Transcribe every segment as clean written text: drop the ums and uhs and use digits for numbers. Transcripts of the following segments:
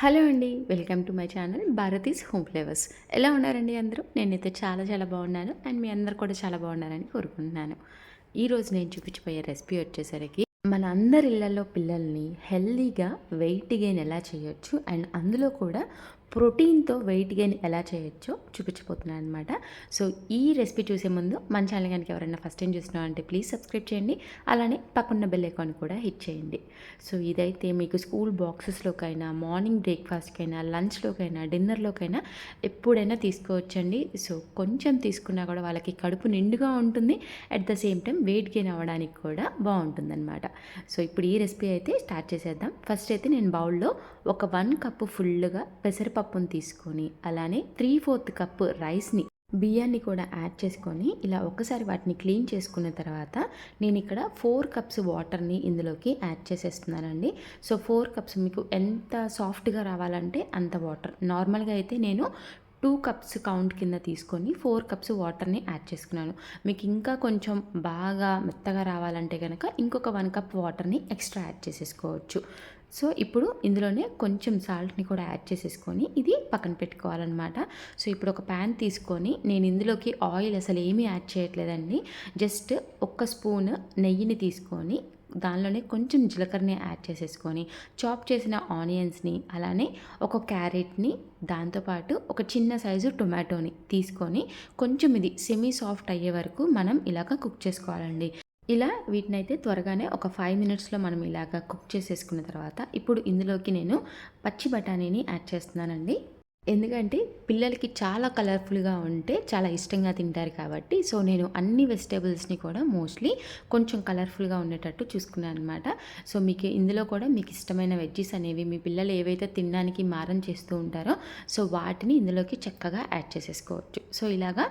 Hello అండి. Welcome to my channel Bharati's home flavours. ఎలా ఉన్నారండి అందరూ? నేనైతే చాలా బాగున్నాను. అండ్ మీ అందరూ కూడా చాలా బాగున్నారని కోరుకుంటున్నాను. ఈరోజు నేను చూపించబోయే రెసిపీ వచ్చేసరికి మన అందరి ఇళ్లలో పిల్లల్ని హెల్తీగా వెయిట్ గెయిన్ ఎలా చేయొచ్చు అండ్ అందులో కూడా ప్రోటీన్‌తో వెయిట్ గెయిన్ ఎలా చేయొచ్చో చూపించబోతున్నాను అనమాట. సో, ఈ రెసిపీ చూసే ముందు మన ఛానల్ గనుక ఎవరైనా ఫస్ట్ టైం చూస్తున్నారంటే ప్లీజ్ సబ్స్క్రైబ్ చేయండి. అలానే పక్కన బెల్ ఐకాన్ కూడా హిట్ చేయండి. సో, ఇదైతే మీకు స్కూల్ బాక్సెస్‌లోకైనా, మార్నింగ్ బ్రేక్‌ఫాస్ట్‌కైనా, లంచ్‌లోకైనా, డిన్నర్‌లోకైనా ఎప్పుడైనా తీసుకోవచ్చండి. సో, కొంచెం తీసుకున్నా కూడా వాళ్ళకి కడుపు నిండుగా ఉంటుంది. At the same time weight gain అవ్వడానికి కూడా బాగుంటుందన్నమాట. సో, ఇప్పుడు ఈ రెసిపీ అయితే స్టార్ట్ చేసేద్దాం. ఫస్ట్ అయితే నేను బౌల్‌లో ఒక 1 కప్పు ఫుల్లుగా పెసరపప్పును తీసుకొని, అలానే 3/4 కప్పు రైస్‌ని, బియ్యాన్ని కూడా యాడ్ చేసుకొని ఇలా ఒక్కసారి వాటిని క్లీన్ చేసుకున్న తర్వాత నేను ఇక్కడ 4 కప్స్ వాటర్ని ఇందులోకి యాడ్ చేసేస్తున్నానండి. సో 4 కప్స్ మీకు ఎంత సాఫ్ట్గా రావాలంటే అంత వాటర్. నార్మల్గా అయితే నేను 2 కప్స్ కౌంట్ కింద తీసుకొని 4 కప్స్ వాటర్ని యాడ్ చేసుకున్నాను. మీకు ఇంకా కొంచెం బాగా మెత్తగా రావాలంటే కనుక ఇంకొక 1 కప్ వాటర్ని ఎక్స్ట్రా యాడ్ చేసేసుకోవచ్చు. సో ఇప్పుడు ఇందులోనే కొంచెం సాల్ట్ని కూడా యాడ్ చేసేసుకొని ఇది పక్కన పెట్టుకోవాలన్నమాట. సో ఇప్పుడు ఒక ప్యాన్ తీసుకొని నేను ఇందులోకి ఆయిల్ అసలు ఏమీ యాడ్ చేయట్లేదండి. జస్ట్ ఒక్క స్పూన్ నెయ్యిని తీసుకొని దానిలోనే కొంచెం జీలకర్రని యాడ్ చేసేసుకొని చాప్ చేసిన ఆనియన్స్ని, అలానే ఒక క్యారెట్ని, దాంతోపాటు ఒక చిన్న సైజు టొమాటోని తీసుకొని కొంచెం ఇది సెమీ సాఫ్ట్ అయ్యే వరకు మనం ఇలాగ కుక్ చేసుకోవాలండి. ఇలా వీటినైతే త్వరగానే ఒక 5 మినిట్స్లో మనం ఇలాగ కుక్ చేసేసుకున్న తర్వాత ఇప్పుడు ఇందులోకి నేను పచ్చి బఠానీని యాడ్ చేస్తున్నానండి. ఎందుకంటే పిల్లలకి చాలా కలర్ఫుల్గా ఉంటే చాలా ఇష్టంగా తింటారు కాబట్టి, సో నేను అన్ని వెజిటేబుల్స్ని కూడా మోస్ట్లీ కొంచెం కలర్ఫుల్గా ఉండేటట్టు చూసుకున్నాను అనమాట. సో మీకు ఇందులో కూడా మీకు ఇష్టమైన వెజ్జీస్ అనేవి మీ పిల్లలు ఏవైతే తినడానికి మారం చేస్తూ ఉంటారో సో వాటిని ఇందులోకి చక్కగా యాడ్ చేసేసుకోవచ్చు. సో ఇలాగా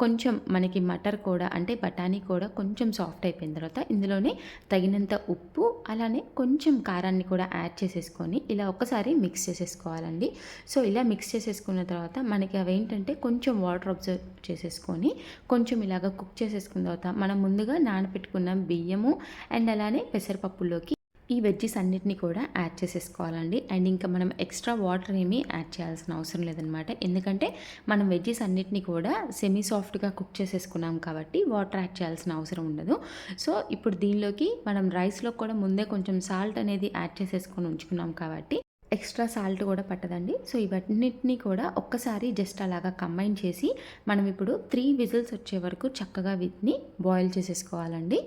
కొంచెం మనకి మటర్ కూడా అంటే బఠానీ కూడా కొంచెం సాఫ్ట్ అయిపోయిన తర్వాత ఇందులోనే తగినంత ఉప్పు, అలానే కొంచెం కారాన్ని కూడా యాడ్ చేసేసుకొని ఇలా ఒకసారి మిక్స్ చేసేసుకోవాలండి. సో ఇలా మిక్స్ చేసేసుకున్న తర్వాత మనకి అవి ఏంటంటే కొంచెం వాటర్ అబ్జర్వ్ చేసేసుకొని కొంచెం ఇలాగ కుక్ చేసేసుకున్న తర్వాత మనం ముందుగా నానబెట్టుకున్న బియ్యము అండ్ అలానే పెసరపప్పులోకి ఈ వెజ్జీస్ అన్నిటిని కూడా యాడ్ చేసేసుకోవాలండి. అండ్ ఇంకా మనం ఎక్స్ట్రా వాటర్ ఏమీ యాడ్ చేయాల్సిన అవసరం లేదనమాట. ఎందుకంటే మనం వెజ్జీస్ అన్నిటిని కూడా సెమీ సాఫ్ట్గా కుక్ చేసేసుకున్నాం కాబట్టి వాటర్ యాడ్ చేయాల్సిన అవసరం ఉండదు. సో ఇప్పుడు దీనిలోకి మనం రైస్లో కూడా ముందే కొంచెం సాల్ట్ అనేది యాడ్ చేసేసుకొని ఉంచుకున్నాం కాబట్టి ఎక్స్ట్రా సాల్ట్ కూడా పట్టదండి. సో ఇవన్నిటిని కూడా ఒక్కసారి జస్ట్ అలాగా కంబైన్ చేసి మనం ఇప్పుడు 3 విజిల్స్ వచ్చే వరకు చక్కగా వీటిని బాయిల్ చేసేసుకోవాలండి.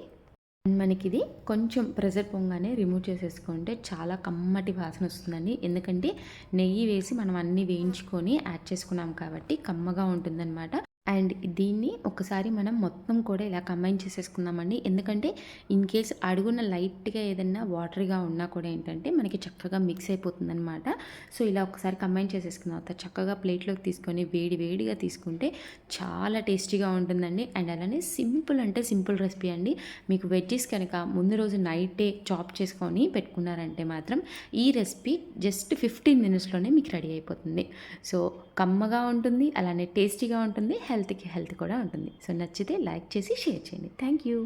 అండ్ మనకి ఇది కొంచెం ప్రెజర్ పొంగానే రిమూవ్ చేసేసుకుంటే చాలా కమ్మటి వాసన వస్తుందండి. ఎందుకంటే నెయ్యి వేసి మనం అన్నీ వేయించుకొని యాడ్ చేసుకున్నాం కాబట్టి కమ్మగా ఉంటుందన్నమాట. అండ్ దీన్ని ఒకసారి మనం మొత్తం కూడా ఇలా కంబైన్ చేసేసుకుందామండి. ఎందుకంటే ఇన్ కేస్ అడుగున లైట్గా ఏదైనా వాటరీగా ఉన్నా కూడా ఏంటంటే మనకి చక్కగా మిక్స్ అయిపోతుందన్నమాట. సో ఇలా ఒకసారి కంబైన్ చేసేసుకున్న తర్వాత చక్కగా ప్లేట్లోకి తీసుకొని వేడిగా తీసుకుంటే చాలా టేస్టీగా ఉంటుందండి. అండ్ అలానే సింపుల్ అంటే సింపుల్ రెసిపీ అండి. మీకు వెజ్జీస్ కనుక ముందు రోజు నైటే చాప్ చేసుకొని పెట్టుకున్నారంటే మాత్రం ఈ రెసిపీ జస్ట్ 15 మినిట్స్లోనే మీకు రెడీ అయిపోతుంది. సో కమ్మగా ఉంటుంది, అలానే టేస్టీగా ఉంటుంది, హెల్త్ కూడా ఉంటుంది. సో నచ్చితే లైక్ చేసి షేర్ చేయండి. Thank you.